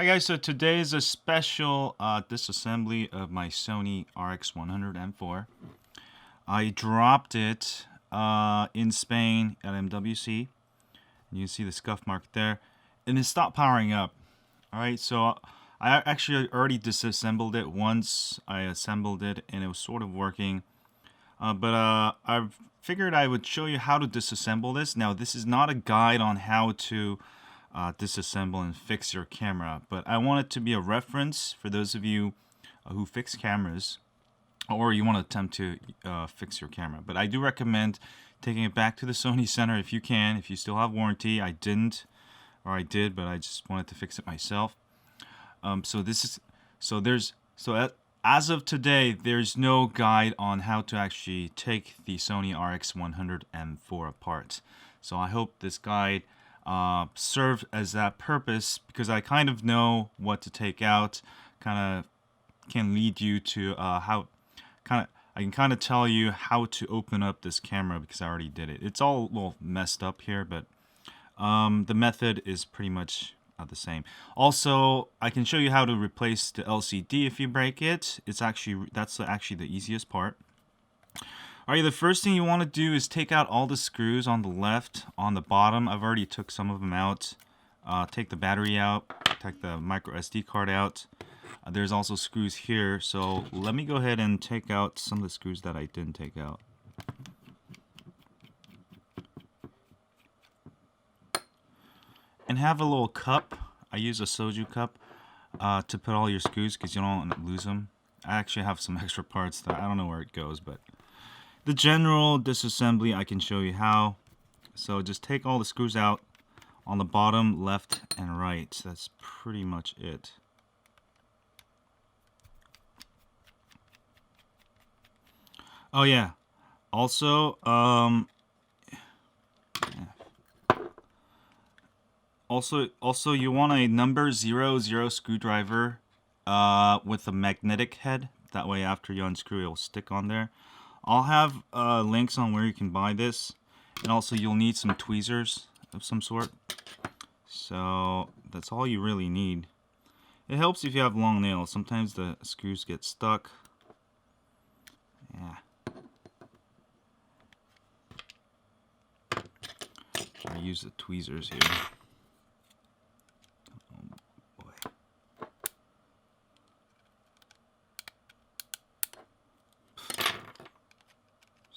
Hi guys, so today is a special disassembly of my Sony RX100M4. I dropped it in Spain at MWC. You can see the scuff mark there. And it stopped powering up. Alright, so I actually already disassembled it once. I assembled it and it was sort of working. But I figured I would show you how to disassemble this. Now, this is not a guide on how to disassemble and fix your camera, but I want it to be a reference for those of you who fix cameras or you want to attempt to fix your camera. But I do recommend taking it back to the Sony Center if you can, if you still have warranty. I didn't, or I did, but I just wanted to fix it myself. As of today, there's no guide on how to actually take the Sony RX100M4 apart. So I hope this guide served as that purpose, because I kind of know what to take out. Kind of can lead you to I can kind of tell you how to open up this camera because I already did it. It's all a little messed up here, but the method is pretty much the same. Also, I can show you how to replace the LCD if you break it. That's actually the easiest part. Alright, the first thing you want to do is take out all the screws on the left, on the bottom. I've already took some of them out. Take the battery out, take the micro SD card out. There's also screws here, so let me go ahead and take out some of the screws that I didn't take out. And have a little cup. I use a soju cup to put all your screws because you don't want to lose them. I actually have some extra parts that I don't know where it goes, but the general disassembly I can show you how. So just take all the screws out on the bottom, left and right. That's pretty much it. Oh yeah, also Also, you want a number 00 screwdriver with a magnetic head. That way, after you unscrew, it will stick on there. I'll have links on where you can buy this, and also you'll need some tweezers of some sort. So that's all you really need. It helps if you have long nails. Sometimes the screws get stuck. Yeah. I use the tweezers here.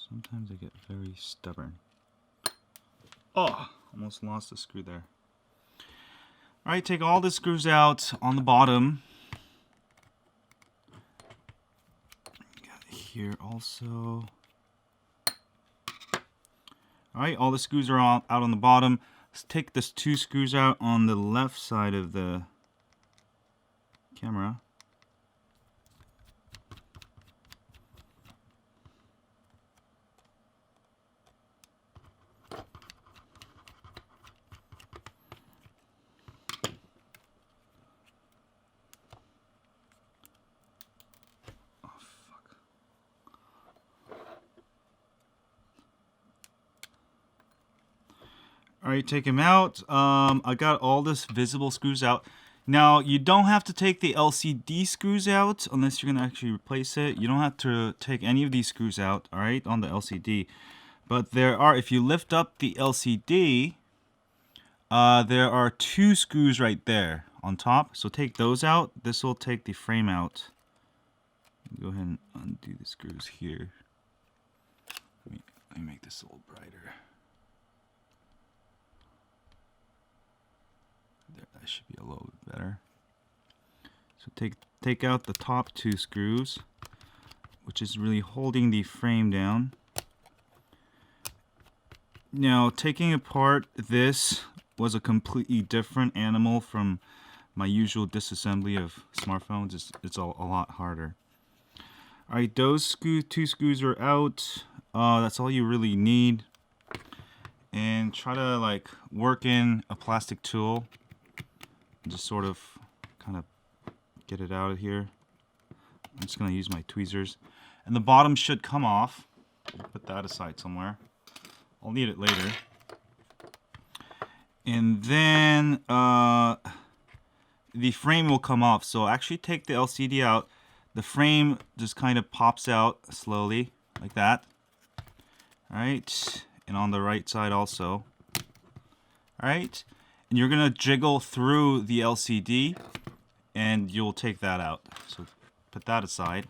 Sometimes I get very stubborn. Oh, almost lost a screw there. Alright, take all the screws out on the bottom. Got it here also. Alright, all the screws are out on the bottom. Let's take this 2 screws out on the left side of the camera. Alright, take them out. I got all this visible screws out. Now, you don't have to take the LCD screws out unless you're going to actually replace it. You don't have to take any of these screws out, alright, on the LCD. But there are, if you lift up the LCD, there are 2 screws right there on top. So take those out. This will take the frame out. Go ahead and undo the screws here. Let me make this a little brighter. There, that should be a little bit better. So take out the top 2 screws, which is really holding the frame down. Now, taking apart this was a completely different animal from my usual disassembly of smartphones. It's a lot harder. Alright, those 2 screws are out. That's all you really need. And try to like work in a plastic tool. Just sort of kind of get it out of here. I'm just going to use my tweezers. And the bottom should come off. Put that aside somewhere. I'll need it later. And then the frame will come off. So actually take the LCD out. The frame just kind of pops out slowly like that. All right, and on the right side also. All right, and you're gonna jiggle through the LCD and you'll take that out. So put that aside.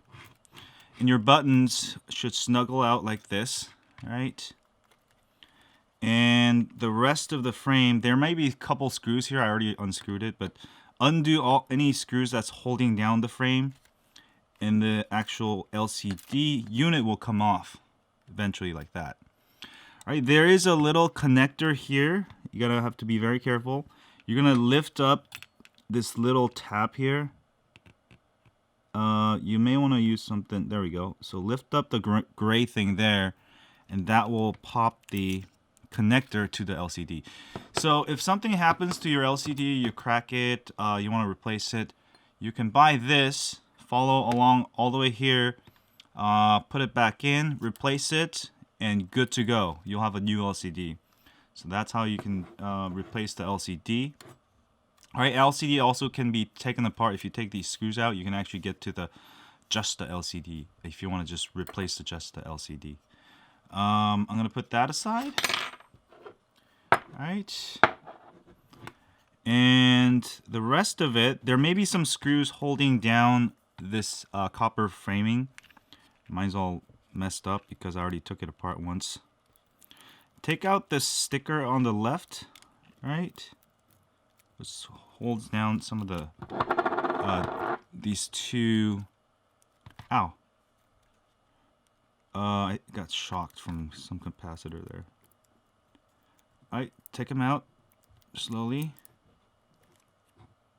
And your buttons should snuggle out like this, all right? And the rest of the frame, there may be a couple screws here. I already unscrewed it, but undo any screws that's holding down the frame, and the actual LCD unit will come off eventually like that. All right, there is a little connector here. You're gonna have to be very careful. You're gonna lift up this little tab here. You may want to use something. There we go. So lift up the gray thing there, and that will pop the connector to the LCD. So if something happens to your LCD, you crack it, you want to replace it, you can buy this, follow along all the way here, put it back in, replace it, and good to go. You'll have a new LCD. So that's how you can replace the LCD. All right, LCD also can be taken apart. If you take these screws out, you can actually get to just the LCD if you want to just replace just the LCD. I'm going to put that aside. All right. And the rest of it, there may be some screws holding down this copper framing. Mine's all messed up because I already took it apart once. Take out the sticker on the left, all right? Which holds down some of the these two. Ow! I got shocked from some capacitor there. All right, take them out slowly.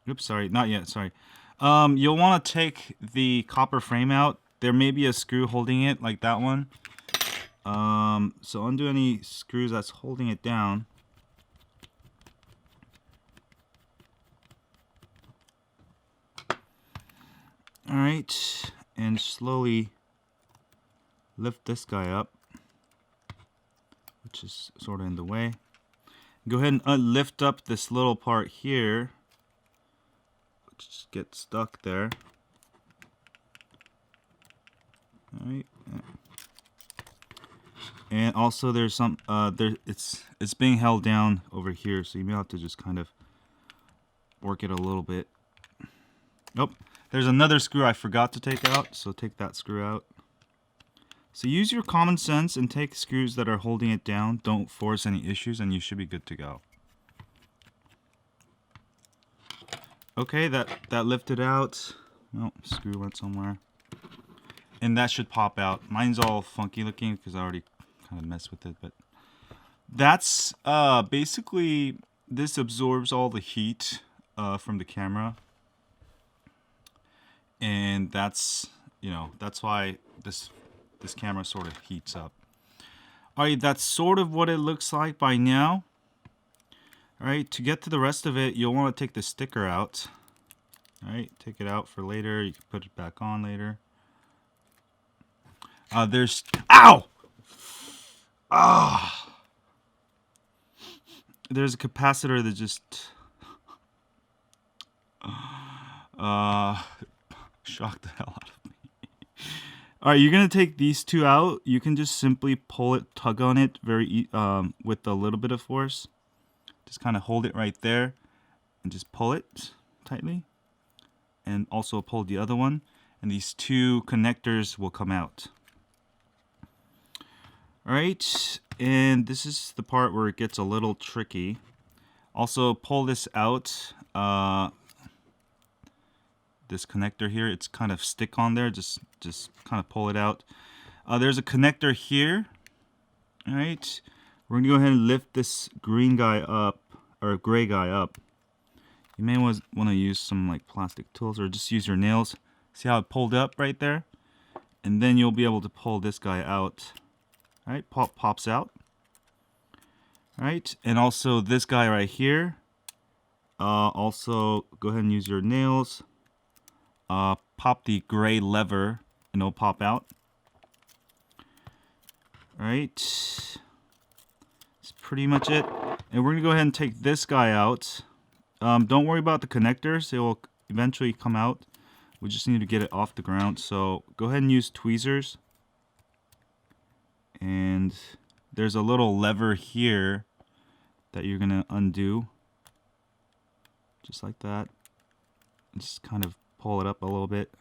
Oops, sorry, not yet. Sorry. You'll want to take the copper frame out. There may be a screw holding it, like that one. So undo any screws that's holding it down. Alright, and slowly lift this guy up, which is sort of in the way. Go ahead and lift up this little part here, which gets stuck there. Alright. And also there's some it's being held down over here, so you may have to just kind of work it a little bit. Nope. There's another screw I forgot to take out, so take that screw out. So use your common sense and take screws that are holding it down. Don't force any issues and you should be good to go. Okay, that lifted out. Oh, screw went somewhere. And that should pop out. Mine's all funky looking because I already kind of messed with it, but that's basically, this absorbs all the heat from the camera. And that's, you know, that's why this camera sort of heats up. Alright, that's sort of what it looks like by now. Alright, to get to the rest of it, you'll want to take the sticker out. Alright, take it out for later. You can put it back on later. There's... Ow! Ah! There's a capacitor that just... shocked the hell out of me. Alright, you're going to take these two out. You can just simply pull it, tug on it with a little bit of force. Just kind of hold it right there and just pull it tightly. And also pull the other one. And these two connectors will come out. Alright, and this is the part where it gets a little tricky. Also pull this out. This connector here, it's kind of stick on there, just kind of pull it out. There's a connector here. All right, we're gonna go ahead and lift this green guy up, or gray guy up. You may want to use some like plastic tools or just use your nails. See how it pulled up right there? And then you'll be able to pull this guy out. All right, pops out. All right, and also this guy right here. Also go ahead and use your nails. Pop the gray lever and it'll pop out. Alright. That's pretty much it. And we're going to go ahead and take this guy out. Don't worry about the connectors. They will eventually come out. We just need to get it off the ground. So go ahead and use tweezers. And there's a little lever here that you're going to undo. Just like that. Just kind of pull it up a little bit.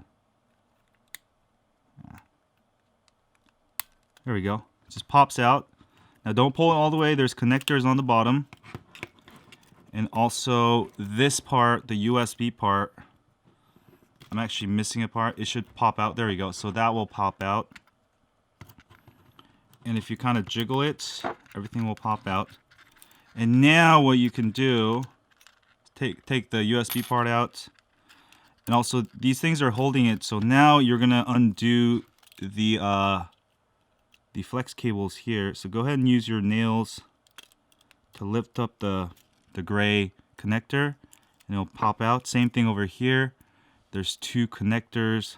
There we go. It just pops out. Now don't pull it all the way. There's connectors on the bottom. And also this part, the USB part, I'm actually missing a part. It should pop out. There we go. So that will pop out. And if you kind of jiggle it, everything will pop out. And now what you can do, take the USB part out. And also these things are holding it. So now you're going to undo the flex cables here. So go ahead and use your nails to lift up the gray connector and it'll pop out. Same thing over here. There's two connectors.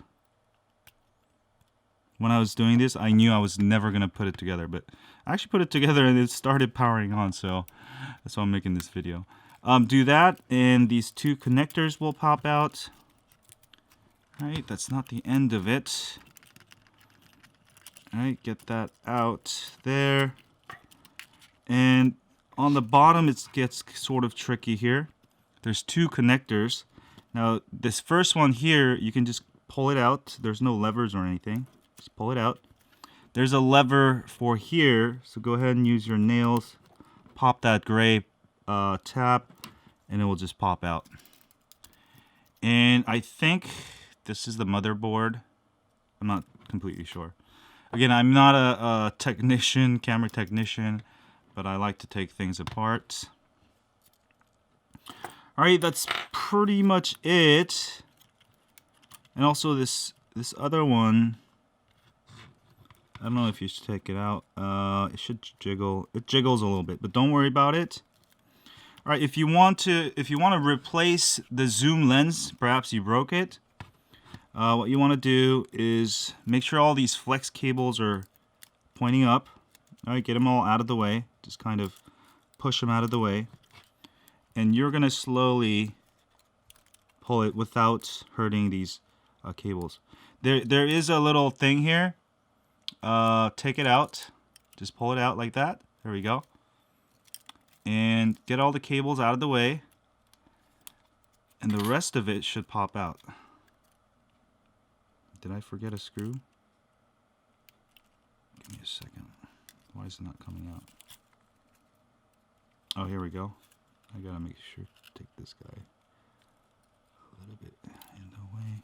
When I was doing this, I knew I was never gonna put it together, but I actually put it together and it started powering on, so that's why I'm making this video. Do that and these two connectors will pop out. Alright, that's not the end of it. Alright, get that out there. And on the bottom it gets sort of tricky here. There's two connectors. Now this first one here, you can just pull it out. There's no levers or anything. Just pull it out. There's a lever for here, so go ahead and use your nails. Pop that gray tab and it will just pop out. And I think this is the motherboard. I'm not completely sure. Again, I'm not a technician, camera technician, but I like to take things apart. Alright, that's pretty much it. And also this other one, I don't know if you should take it out. It should jiggle. It jiggles a little bit, but don't worry about it. Alright, if you want to replace the zoom lens, perhaps you broke it. What you want to do is make sure all these flex cables are pointing up. Alright, get them all out of the way. Just kind of push them out of the way. And you're going to slowly pull it without hurting these cables. There is a little thing here. Take it out. Just pull it out like that. There we go. And get all the cables out of the way. And the rest of it should pop out. Did I forget a screw? Give me a second. Why is it not coming out? Oh, here we go. I gotta make sure to take this guy a little bit in the way.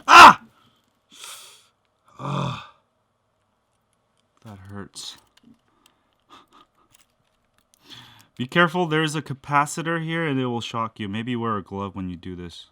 Ah! Oh, that hurts. Be careful, there is a capacitor here and it will shock you. Maybe wear a glove when you do this.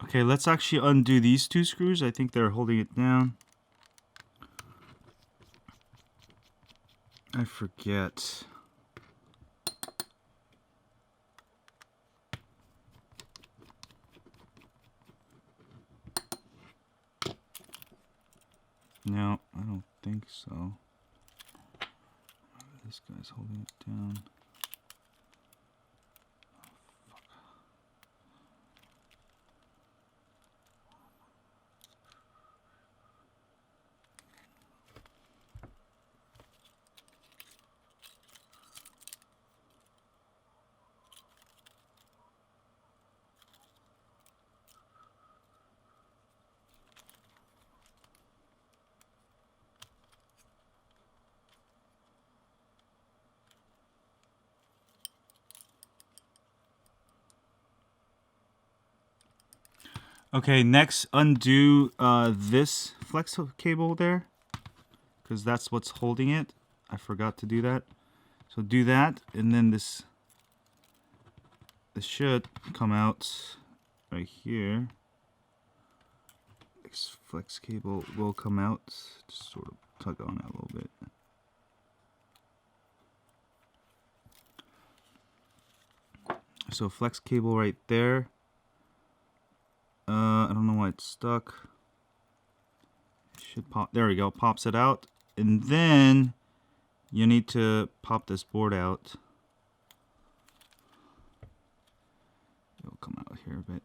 Okay, let's actually undo these two screws. I think they're holding it down. I forget. No, I don't think so. This guy's holding it down. Okay, next undo this flex cable there, because that's what's holding it. I forgot to do that. So do that, and then this should come out right here. This flex cable will come out. Just sort of tug on it a little bit. So flex cable right there. I don't know why it's stuck. It should pop. There we go. Pops it out. And then you need to pop this board out. It'll come out here a bit.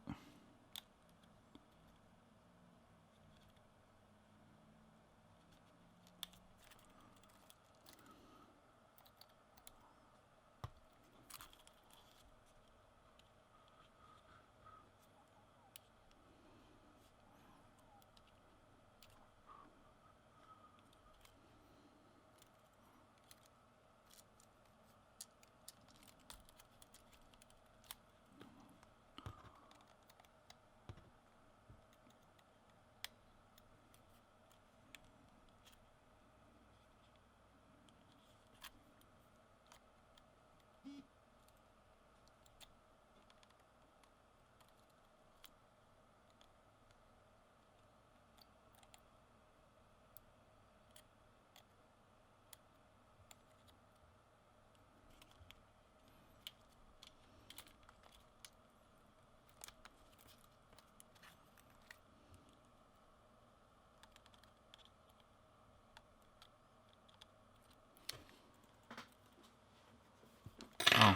Oh.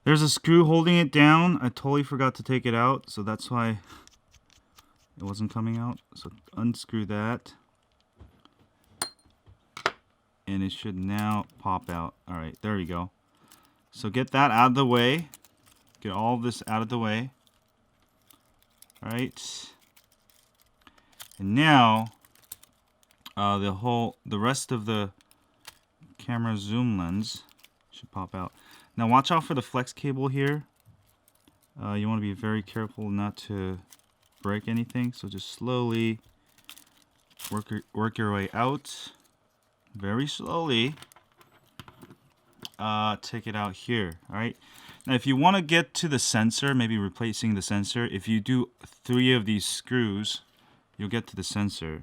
There's a screw holding it down. I totally forgot to take it out, so that's why it wasn't coming out. So unscrew that. And it should now pop out. Alright, there we go. So get that out of the way. Get all this out of the way. Alright. And now the rest of the camera zoom lens should pop out. Now watch out for the flex cable here. You want to be very careful not to break anything. So just slowly work your way out. Very slowly. Take it out here. Alright. Now if you want to get to the sensor, maybe replacing the sensor, if you do 3 of these screws, you'll get to the sensor.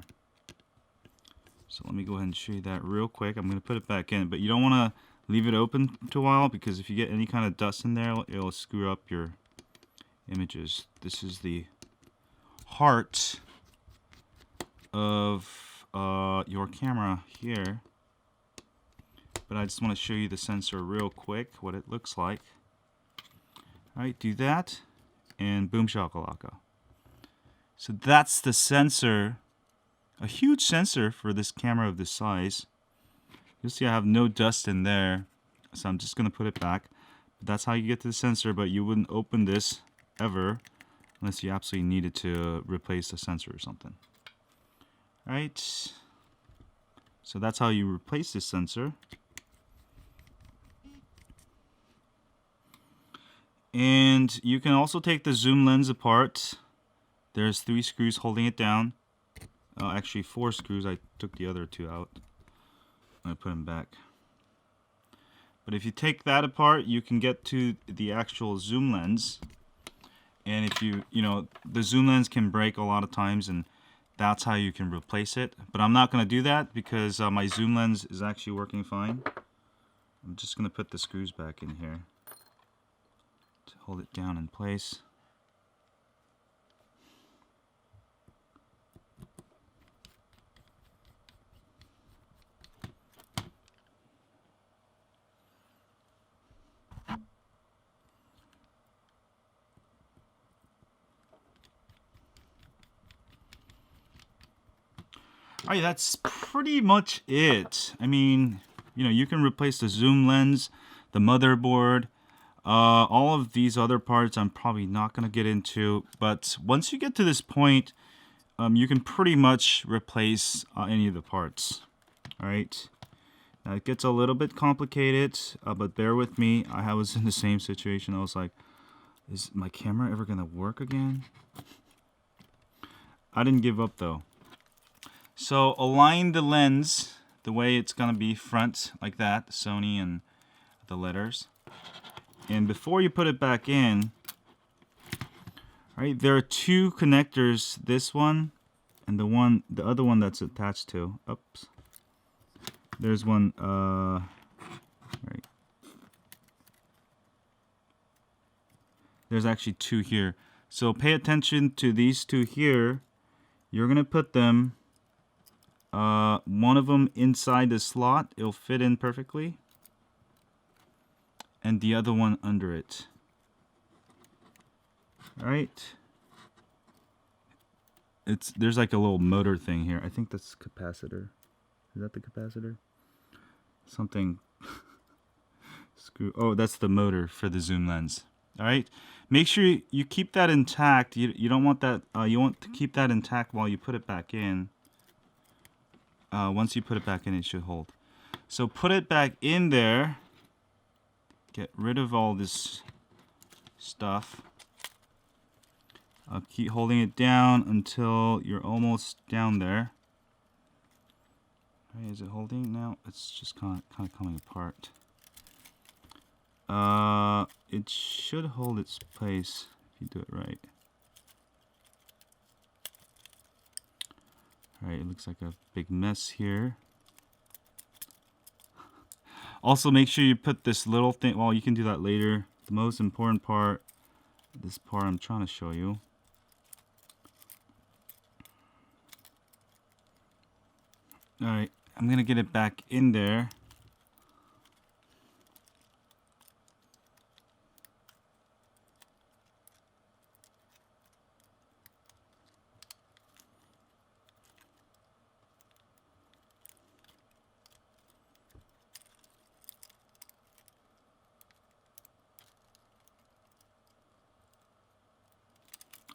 So let me go ahead and show you that real quick. I'm going to put it back in, but you don't want to leave it open to a while, because if you get any kind of dust in there, it'll screw up your images. This is the heart of your camera here. But I just want to show you the sensor real quick, what it looks like. Alright, do that, and boom shakalaka. So that's the sensor. A huge sensor for this camera of this size. You'll see I have no dust in there, so I'm just going to put it back. But that's how you get to the sensor, but you wouldn't open this ever unless you absolutely needed to replace the sensor or something. Alright, so that's how you replace this sensor. And you can also take the zoom lens apart. There's 3 screws holding it down. Actually 4 screws. I took the other 2 out. I'm going to put them back. But if you take that apart, you can get to the actual zoom lens. And if you know, the zoom lens can break a lot of times, and that's how you can replace it. But I'm not going to do that because my zoom lens is actually working fine. I'm just going to put the screws back in here to hold it down in place. Alright, that's pretty much it. I mean, you know, you can replace the zoom lens, the motherboard, all of these other parts I'm probably not going to get into. But once you get to this point, you can pretty much replace any of the parts. Alright, now it gets a little bit complicated, but bear with me. I was in the same situation. I was like, is my camera ever going to work again? I didn't give up though. So align the lens the way it's going to be front, like that, Sony and the letters. And before you put it back in, right, there are two connectors, this one and the other one that's attached to. Oops. There's one, right. There's actually two here. So pay attention to these two here. You're going to put them one of them inside the slot, it'll fit in perfectly, and the other one under it. Alright, there's like a little motor thing here. I think that's capacitor. Is that the capacitor? Something screw. Oh, that's the motor for the zoom lens. Alright, make sure you keep that intact. You don't want that, you want to keep that intact while you put it back in. Once you put it back in, it should hold. So put it back in there. Get rid of all this stuff. Keep holding it down until you're almost down there. Right, is it holding now? It's just kind of coming apart. It should hold its place if you do it right. Alright, it looks like a big mess here. Also, make sure you put this little thing, well, you can do that later. The most important part, this part I'm trying to show you. Alright, I'm going to get it back in there.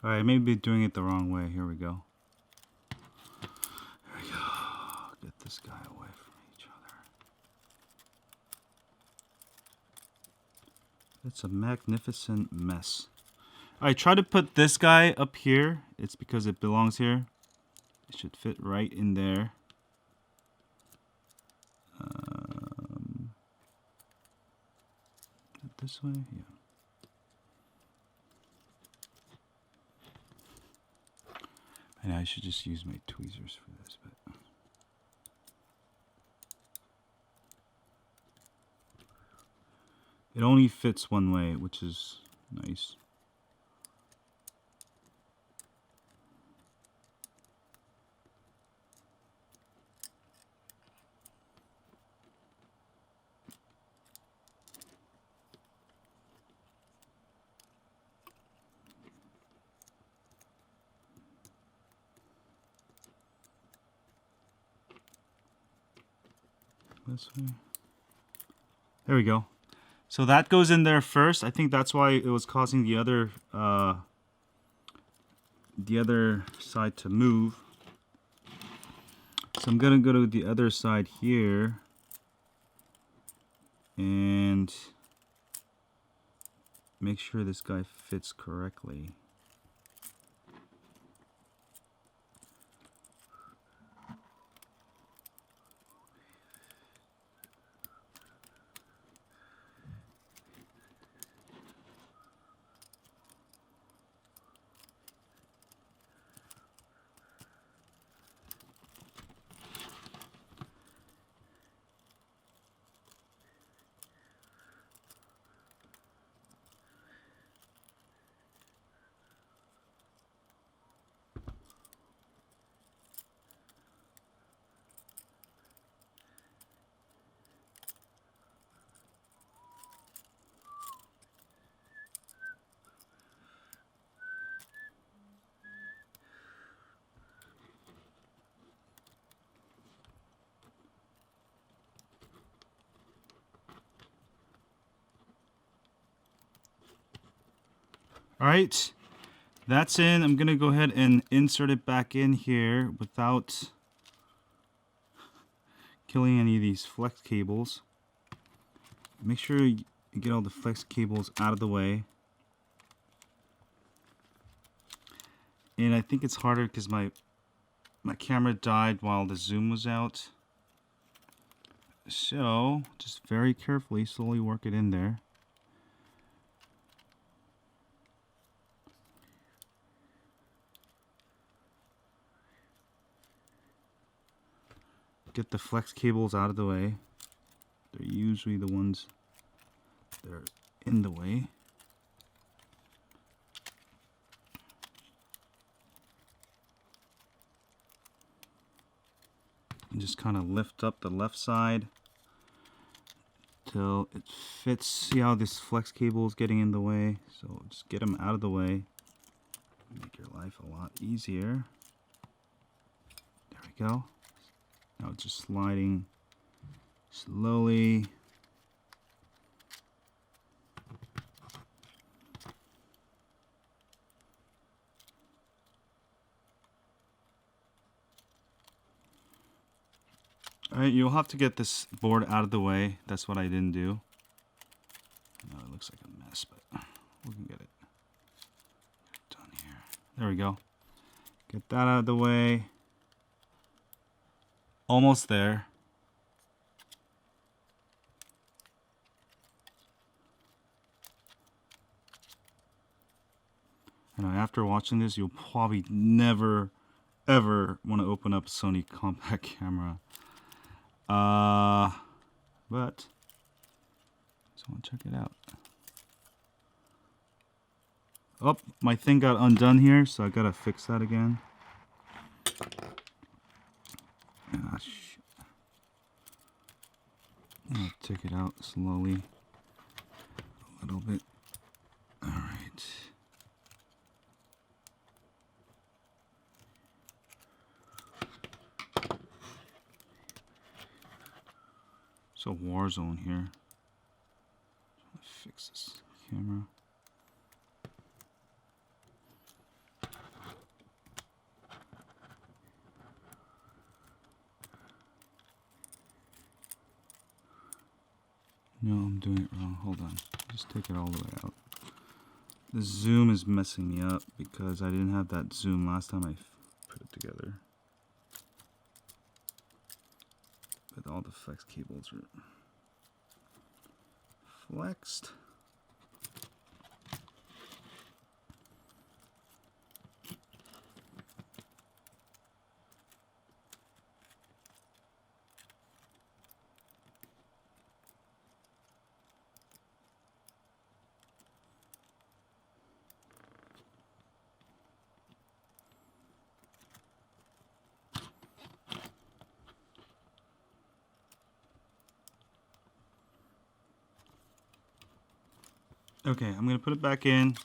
Alright, maybe doing it the wrong way. Here we go. There we go. Get this guy away from each other. It's a magnificent mess. Alright, try to put this guy up here. It's because it belongs here. It should fit right in there. This way? Yeah. And I should just use my tweezers for this, but it only fits one way, which is nice. This way. There we go. So that goes in there first. I think that's why it was causing the other side to move. So I'm gonna go to the other side here and make sure this guy fits correctly. Alright, that's in. I'm going to go ahead and insert it back in here without killing any of these flex cables. Make sure you get all the flex cables out of the way. And I think it's harder because my camera died while the zoom was out. So, just very carefully, slowly work it in there. Get the flex cables out of the way. They're usually the ones that are in the way. And just kind of lift up the left side till it fits. See how this flex cable is getting in the way? So just get them out of the way. Make your life a lot easier. There we go. Now it's just sliding slowly. Alright, you'll have to get this board out of the way. That's what I didn't do. I know it looks like a mess, but we can get it done here. There we go. Get that out of the way. Almost there. And after watching this, you'll probably never, ever want to open up a Sony compact camera. But just want to check it out. Oh, my thing got undone here, so I gotta fix that again. Ah, shit. I'll take it out slowly a little bit. All right. It's a war zone here. Fix this camera. No, I'm doing it wrong. Hold on. Just take it all the way out. The zoom is messing me up because I didn't have that zoom last time I put it together. But all the flex cables are flexed. Okay, I'm gonna put it back in.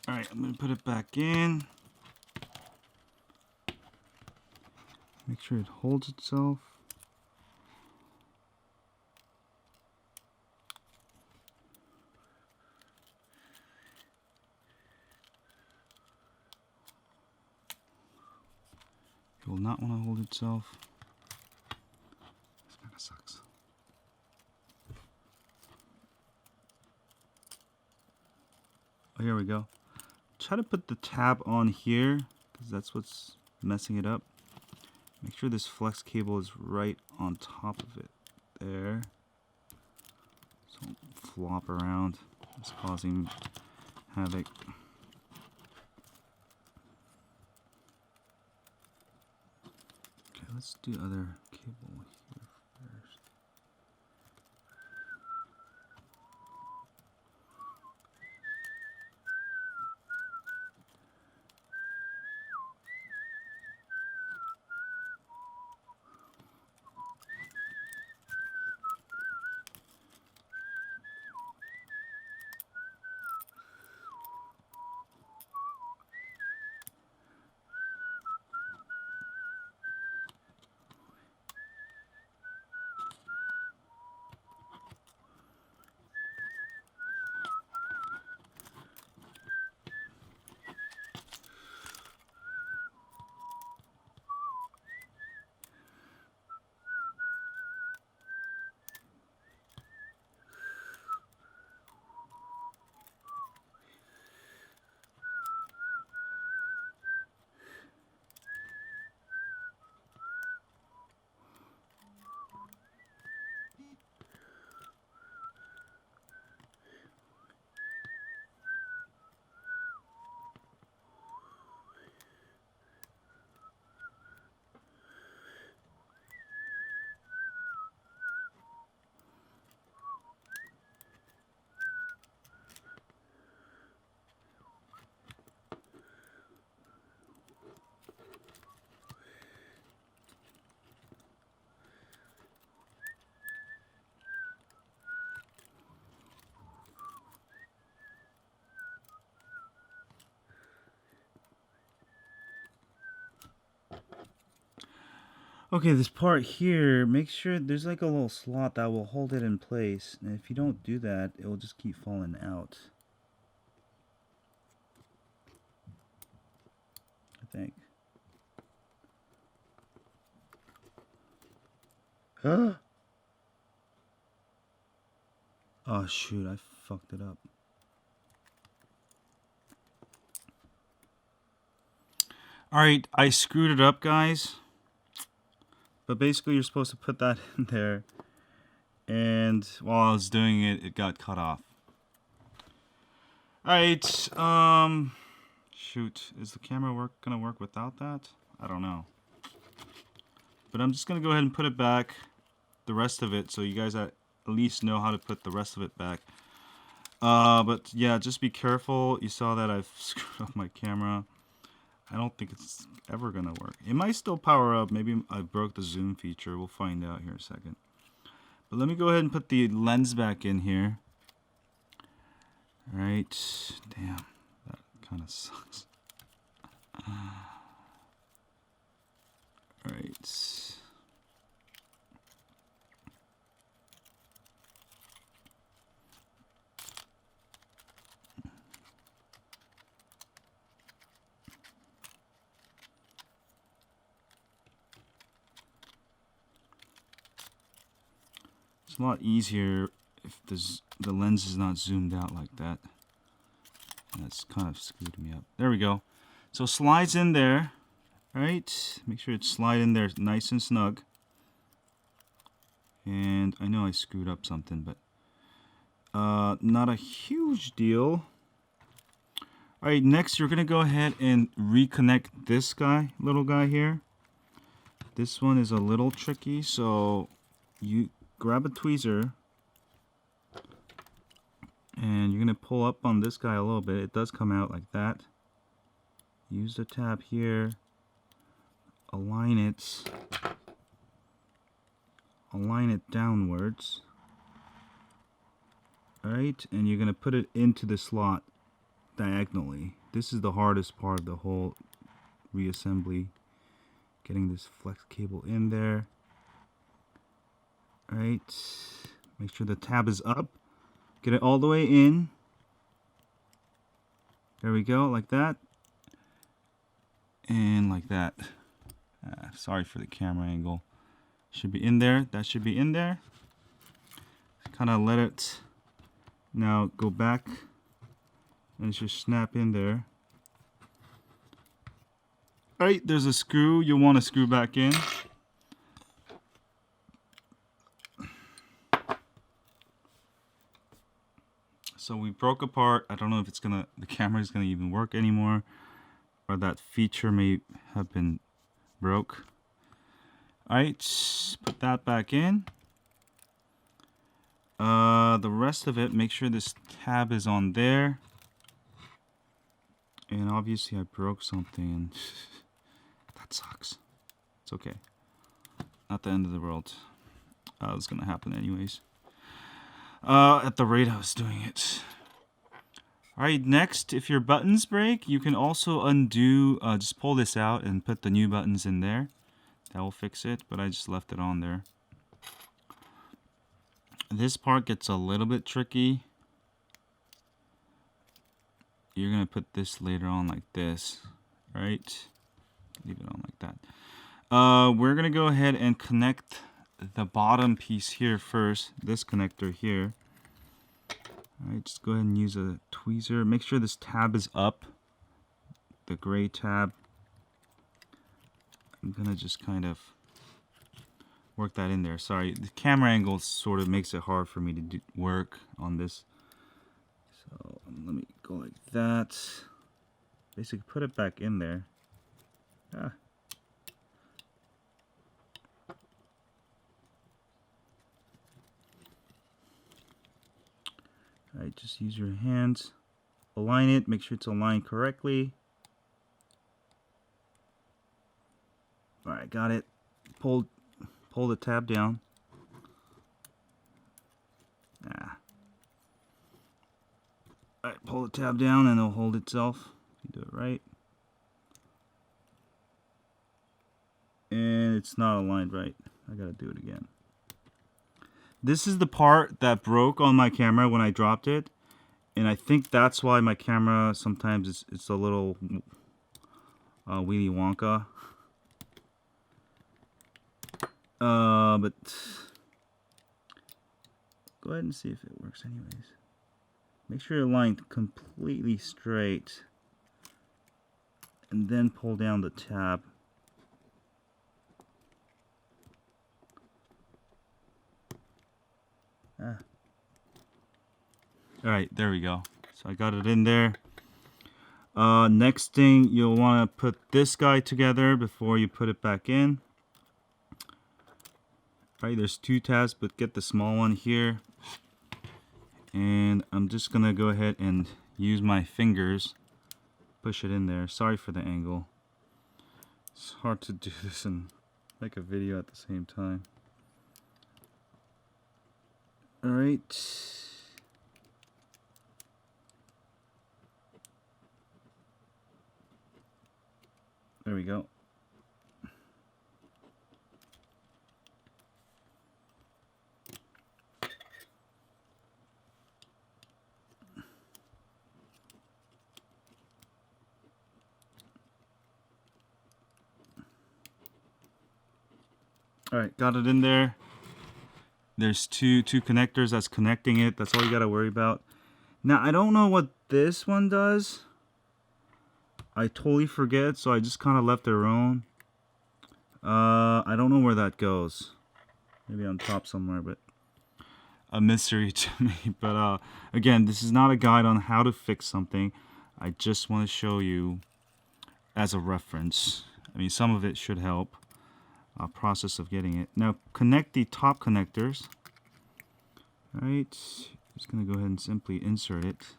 All right, I'm gonna put it back in. Make sure it holds itself. It will not want to hold itself. This kind of sucks. Oh, here we go. Try to put the tab on here because that's what's messing it up. Make sure this flex cable is right on top of it. There. So it won't flop around. It's causing havoc. Let's do other cable here first. Okay, this part here, make sure there's like a little slot that will hold it in place. And if you don't do that, it will just keep falling out. I think. Oh shoot, I fucked it up. Alright, I screwed it up, guys. But basically you're supposed to put that in there. And while I was doing it, it got cut off. Alright, shoot. Is the camera gonna work without that? I don't know. But I'm just gonna go ahead and put it back, the rest of it, so you guys at least know how to put the rest of it back. But yeah, just be careful. You saw that I've screwed up my camera. I don't think it's ever gonna work. It might still power up. Maybe I broke the zoom feature. We'll find out here in a second. But let me go ahead and put the lens back in here. Alright. Damn. That kind of sucks. Alright. It's a lot easier if the lens is not zoomed out like that. That's kind of screwed me up. There we go. So slides in there, right? Make sure it's slide in there nice and snug. And I know I screwed up something, but not a huge deal. All right, next you're gonna go ahead and reconnect this little guy here. This one is a little tricky, so you grab a tweezer and you're gonna pull up on this guy a little bit. It does come out like that. Use the tab here, align it downwards. Alright, and you're gonna put it into the slot diagonally. This is the hardest part of the whole reassembly, getting this flex cable in there. Alright, make sure the tab is up. Get it all the way in. There we go, like that. And like that. Sorry for the camera angle. Should be in there. That should be in there. Kind of let it now go back. And it should snap in there. Alright, there's a screw you'll want to screw back in. So we broke apart. I don't know if the camera is gonna even work anymore, or that feature may have been broke. Alright, put that back in. The rest of it, make sure this tab is on there. And obviously I broke something. That sucks. It's okay. Not the end of the world. It's gonna happen anyways. At the rate I was doing it. Alright, next, if your buttons break, you can also undo, just pull this out and put the new buttons in there. That will fix it, but I just left it on there. This part gets a little bit tricky. You're gonna put this later on like this, right? Leave it on like that. We're gonna go ahead and connect the bottom piece here first, this connector here. Alright, just go ahead and use a tweezer. Make sure this tab is up, the gray tab. I'm gonna just kind of work that in there. Sorry, the camera angle sort of makes it hard for me to do work on this. So let me go like that. Basically put it back in there. Alright, just use your hands, align it, make sure it's aligned correctly. Alright, got it. Pull the tab down. Alright, pull the tab down and it'll hold itself. You do it right. and it's not aligned right. I gotta do it again. This is the part that broke on my camera when I dropped it, and I think that's why my camera sometimes it's a little Willy Wonka. But go ahead and see if it works anyways. Make sure you're aligned completely straight, and then pull down the tab. Alright, there we go. So I got it in there. Next thing, you'll want to put this guy together before you put it back in. Right, there's two tabs, but get the small one here. And I'm just gonna go ahead and use my fingers, push it in there. Sorry for the angle. It's hard to do this and make a video at the same time. Alright. There we go. Alright, got it in there. There's two connectors that's connecting it. That's all you gotta worry about. Now, I don't know what this one does. I totally forget, so I just kind of left it alone. I don't know where that goes. Maybe on top somewhere, but a mystery to me. But again, this is not a guide on how to fix something. I just want to show you as a reference. I mean, some of it should help. Process of getting it. Now, connect the top connectors. All right, just gonna go ahead and simply insert it.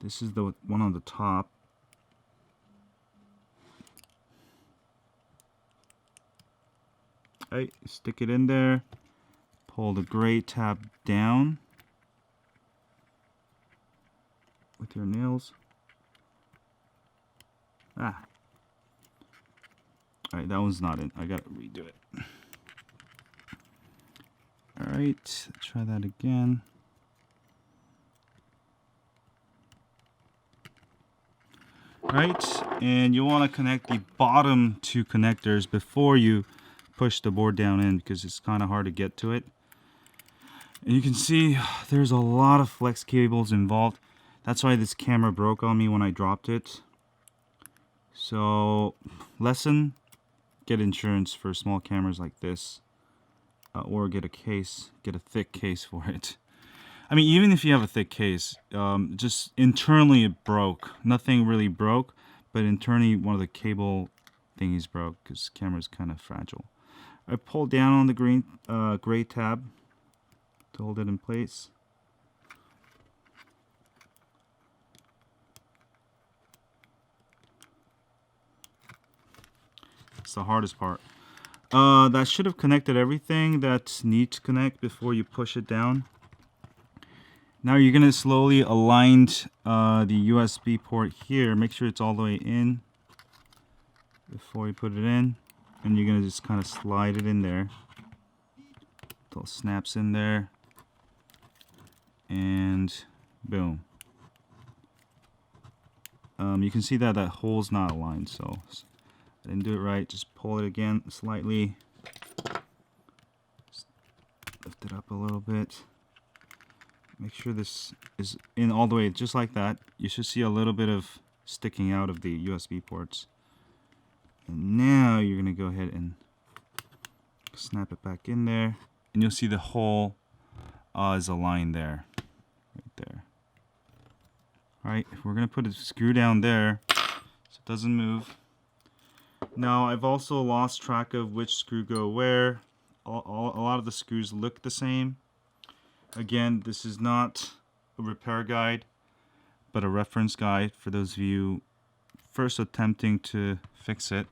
This is the one on the top. All right, stick it in there. Pull the gray tab down with your nails. Alright, that one's not in. I gotta redo it. Alright, let's try that again. Alright, and you want to connect the bottom two connectors before you push the board down in, because it's kind of hard to get to it. And you can see there's a lot of flex cables involved. That's why this camera broke on me when I dropped it. So, lesson: get insurance for small cameras like this, or get a case, get a thick case for it. I mean, even if you have a thick case, just internally it broke. Nothing really broke, but internally one of the cable thingies broke because the camera's kind of fragile. I pulled down on the gray tab to hold it in place. It's the hardest part. That should have connected everything that needs to connect before you push it down. Now you're going to slowly align the USB port here. Make sure it's all the way in before you put it in. And you're going to just kind of slide it in there. Until it snaps in there. And boom. You can see that hole's not aligned, so I didn't do it right. Just pull it again slightly. Just lift it up a little bit. Make sure this is in all the way, just like that. You should see a little bit of sticking out of the USB ports. And now you're going to go ahead and snap it back in there. And you'll see the hole is aligned there. Right there. Alright, we're going to put a screw down there so it doesn't move. Now, I've also lost track of which screw go where. A lot of the screws look the same. Again, this is not a repair guide, but a reference guide for those of you first attempting to fix it.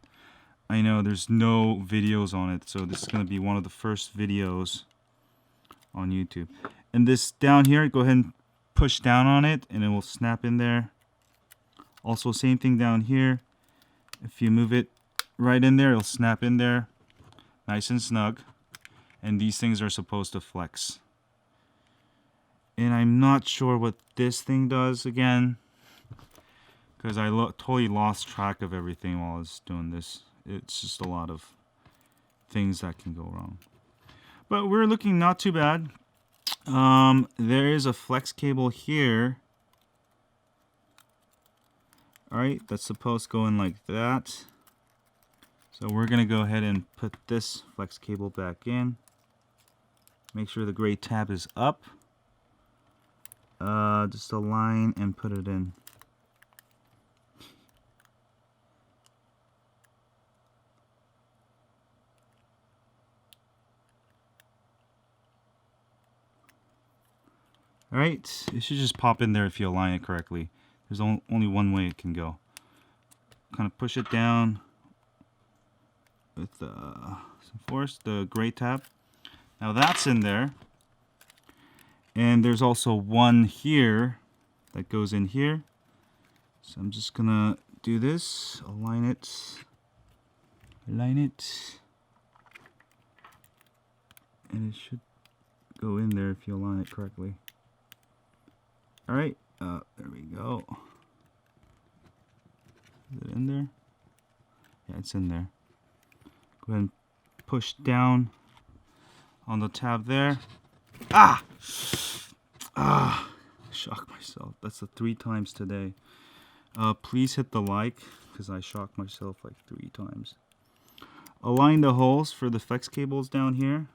I know there's no videos on it, so this is going to be one of the first videos on YouTube. And this down here, go ahead and push down on it, and it will snap in there. Also, same thing down here. If you move it right in there. It'll snap in there nice and snug. And these things are supposed to flex. And I'm not sure what this thing does again, because I totally lost track of everything while I was doing this. It's just a lot of things that can go wrong. But we're looking not too bad. There is a flex cable here. Alright, that's supposed to go in like that. So we're going to go ahead and put this flex cable back in. Make sure the gray tab is up. Just align and put it in. Alright, it should just pop in there if you align it correctly. There's only one way it can go. Kind of push it down with some force, the gray tab. Now that's in there. And there's also one here that goes in here. So I'm just gonna do this, align it, and it should go in there if you align it correctly. Alright, there we go. Is it in there? Yeah, it's in there. Go ahead and push down on the tab there. Ah! Shocked myself. That's the 3 times today. Please hit the like, because I shocked myself like 3 times. Align the holes for the flex cables down here.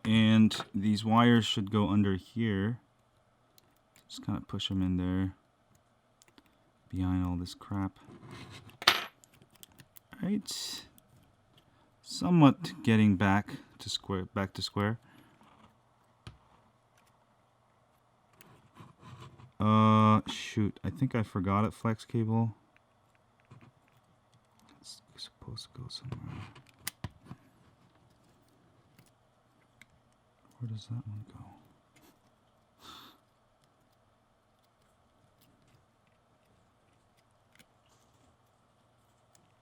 And these wires should go under here. Just kind of push them in there, behind all this crap. Alright. Somewhat getting back to square. Shoot, I think I forgot it, flex cable. It's supposed to go somewhere. Where does that one go?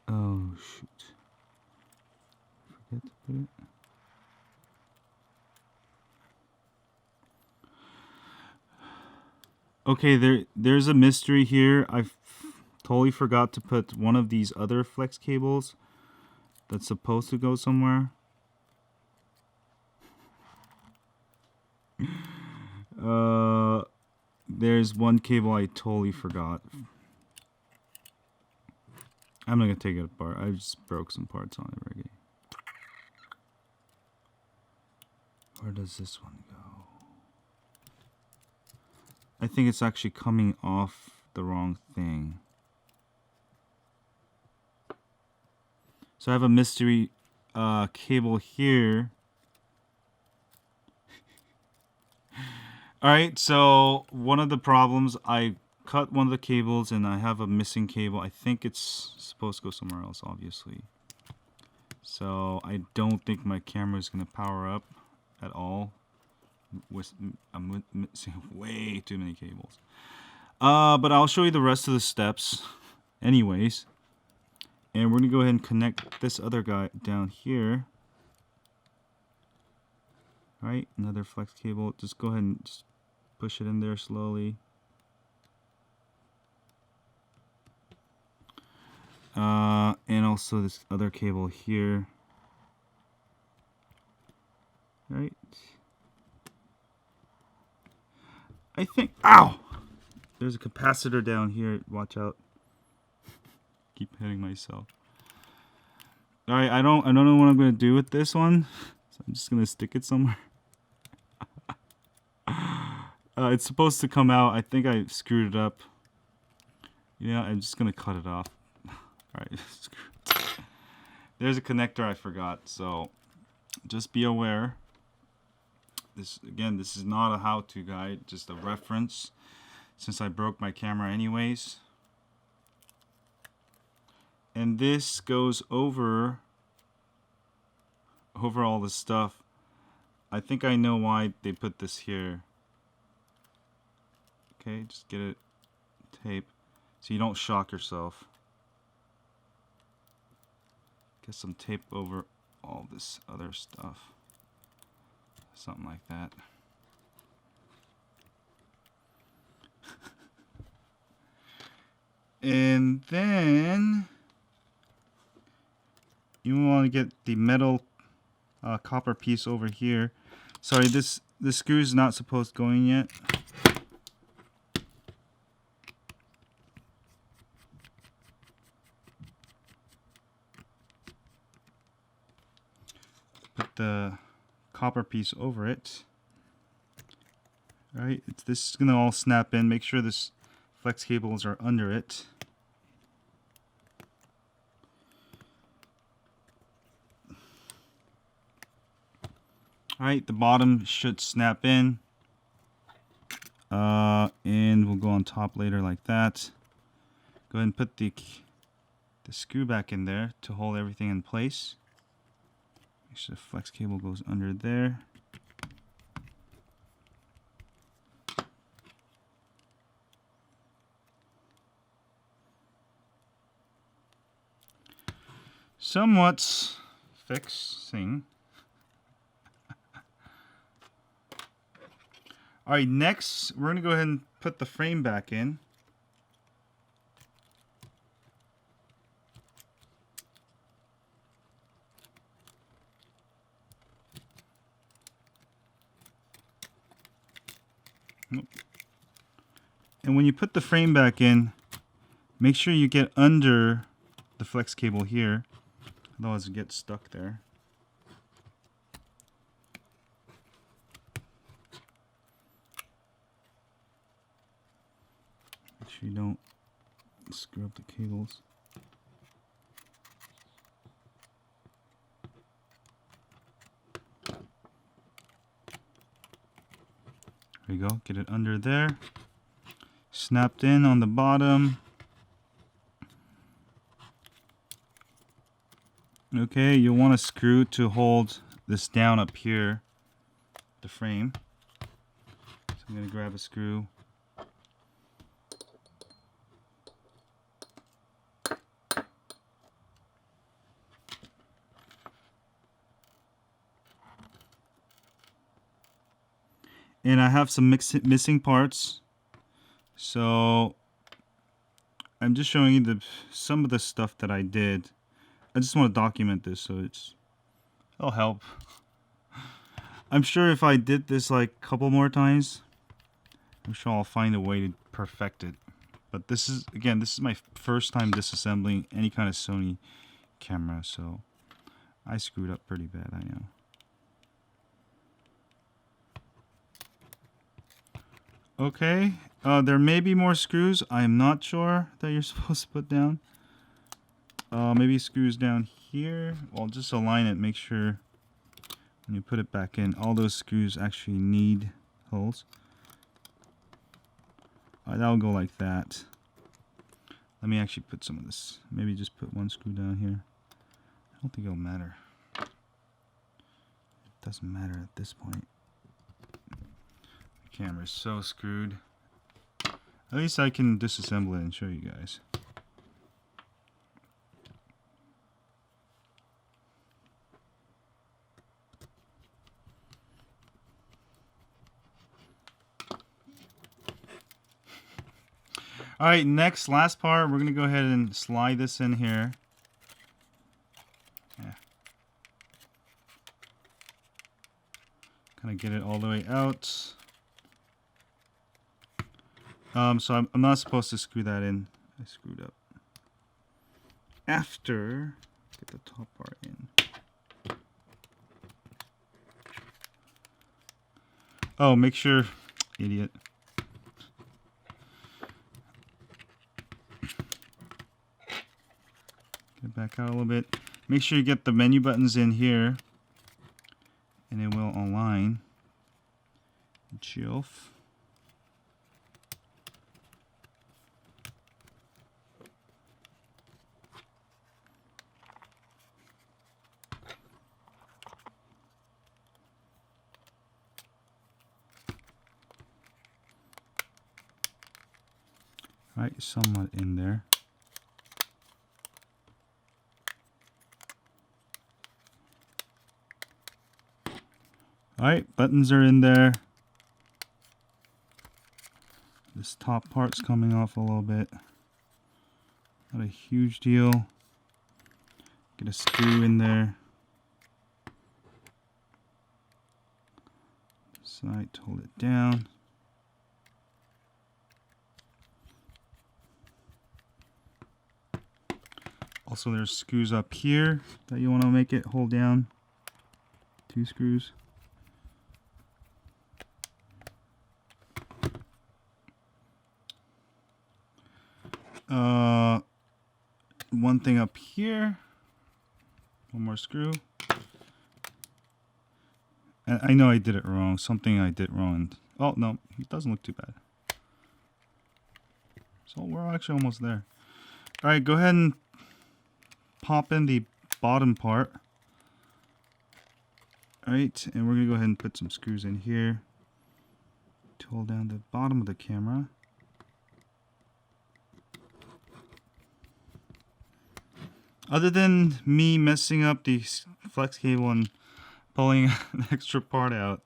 Oh, shoot. Forget to put it. Okay, there's a mystery here. I totally forgot to put one of these other flex cables that's supposed to go somewhere. There's one cable I totally forgot. I'm not gonna take it apart. I just broke some parts on it already. Where does this one go? I think it's actually coming off the wrong thing. So I have a mystery cable here. Alright, so one of the problems, I cut one of the cables and I have a missing cable. I think it's supposed to go somewhere else, obviously. So I don't think my camera is going to power up at all. I'm missing way too many cables. But I'll show you the rest of the steps anyways. And we're going to go ahead and connect this other guy down here. Alright, another flex cable. Just go ahead and just push it in there slowly. And also this other cable here. Right. I think, ow! There's a capacitor down here. Watch out. Keep hitting myself. Alright, I don't know what I'm gonna do with this one. So I'm just gonna stick it somewhere. It's supposed to come out. I think I screwed it up. Yeah, I'm just gonna cut it off. Alright. There's a connector I forgot, so just be aware. This is not a how-to guide, just a reference, since I broke my camera anyways. And this goes over all this stuff. I think I know why they put this here. Okay, just get it tape. so you don't shock yourself. Get some tape over all this other stuff. Something like that. And then you want to get the metal copper piece over here. Sorry, this screw is not supposed to go in yet. Put the copper piece over it. All right, this is gonna all snap in. Make sure this flex cables are under it. Alright, the bottom should snap in. And we'll go on top later like that. Go ahead and put the screw back in there to hold everything in place. Make sure the flex cable goes under there. Somewhat fixing. Alright, next we're going to go ahead and put the frame back in. And when you put the frame back in, make sure you get under the flex cable here, otherwise it gets stuck there. Make sure you don't screw up the cables. There you go, get it under there. Snapped in on the bottom. Okay, you'll want a screw to hold this down up here, the frame. So I'm going to grab a screw. And I have some missing parts. So I'm just showing you some of the stuff that I did. I just want to document this so it'll help. I'm sure if I did this like a couple more times, I'm sure I'll find a way to perfect it. But this is my first time disassembling any kind of Sony camera, so I screwed up pretty bad, I know. Okay, there may be more screws. I'm not sure that you're supposed to put down. Maybe screws down here. Well, just align it. Make sure when you put it back in, all those screws actually need holes. That'll go like that. Let me actually put some of this. Maybe just put one screw down here. I don't think it'll matter. It doesn't matter at this point. The camera's so screwed. At least I can disassemble it and show you guys. Alright, next, last part, we're going to go ahead and slide this in here. Yeah. Kind of get it all the way out. So I'm not supposed to screw that in. I screwed up. After, get the top part in. Oh, make sure, idiot. Get back out a little bit. Make sure you get the menu buttons in here, and it will align. Jilf. Right, somewhat in there. Alright, buttons are in there. This top part's coming off a little bit. Not a huge deal. Get a screw in there. Side to hold it down. Also, there's screws up here that you want to make it hold down. 2 screws. One thing up here. One more screw. And I know I did it wrong. Something I did wrong. Oh, no. It doesn't look too bad. So we're actually almost there. Alright, go ahead and pop in the bottom part. Alright, and we're going to go ahead and put some screws in here to hold down the bottom of the camera. Other than me messing up the flex cable and pulling an extra part out,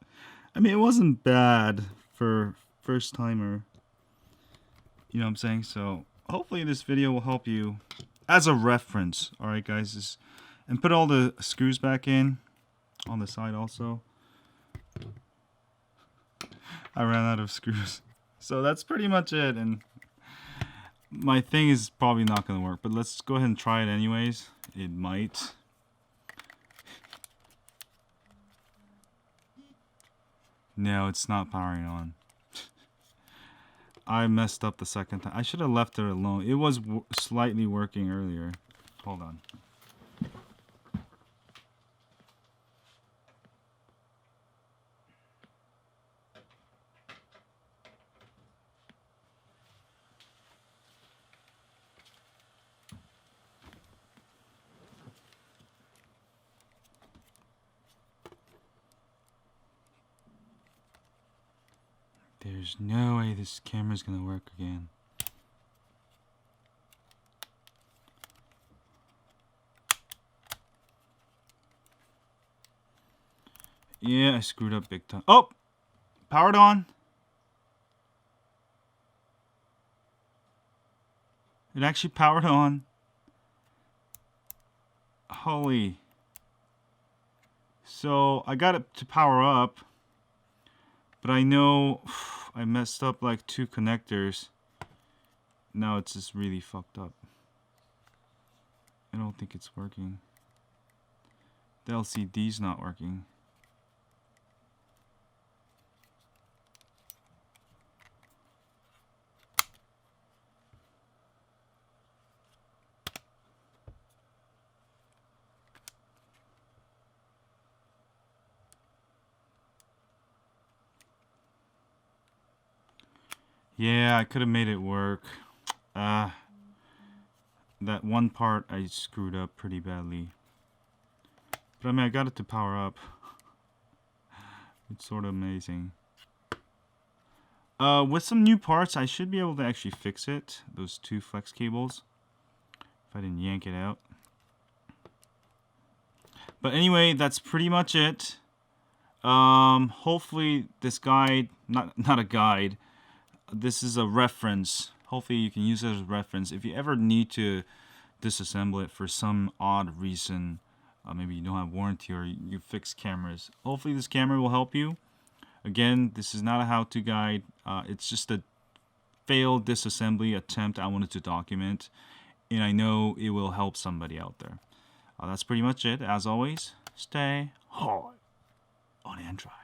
I mean, it wasn't bad for first timer. You know what I'm saying? So hopefully this video will help you as a reference. Alright guys, and put all the screws back in on the side also. I ran out of screws. So that's pretty much it, and my thing is probably not going to work, but let's go ahead and try it anyways. It might. No, it's not powering on. I messed up the second time. I should have left it alone. It was slightly working earlier. Hold on. There's no way this camera's gonna work again. Yeah, I screwed up big time. Oh! Powered on. It actually powered on. Holy. So, I got it to power up. But I know I messed up like 2 connectors. Now it's just really fucked up. I don't think it's working. The LCD's not working. Yeah, I could have made it work. That one part I screwed up pretty badly. But I mean, I got it to power up. It's sort of amazing. With some new parts, I should be able to actually fix it. Those 2 flex cables. If I didn't yank it out. But anyway, that's pretty much it. Hopefully this guide, not a guide, this is a reference. Hopefully you can use it as a reference. If you ever need to disassemble it for some odd reason, maybe you don't have warranty or you fix cameras, hopefully this camera will help you. Again, this is not a how-to guide. It's just a failed disassembly attempt I wanted to document, and I know it will help somebody out there. That's pretty much it. As always, stay hard on Android.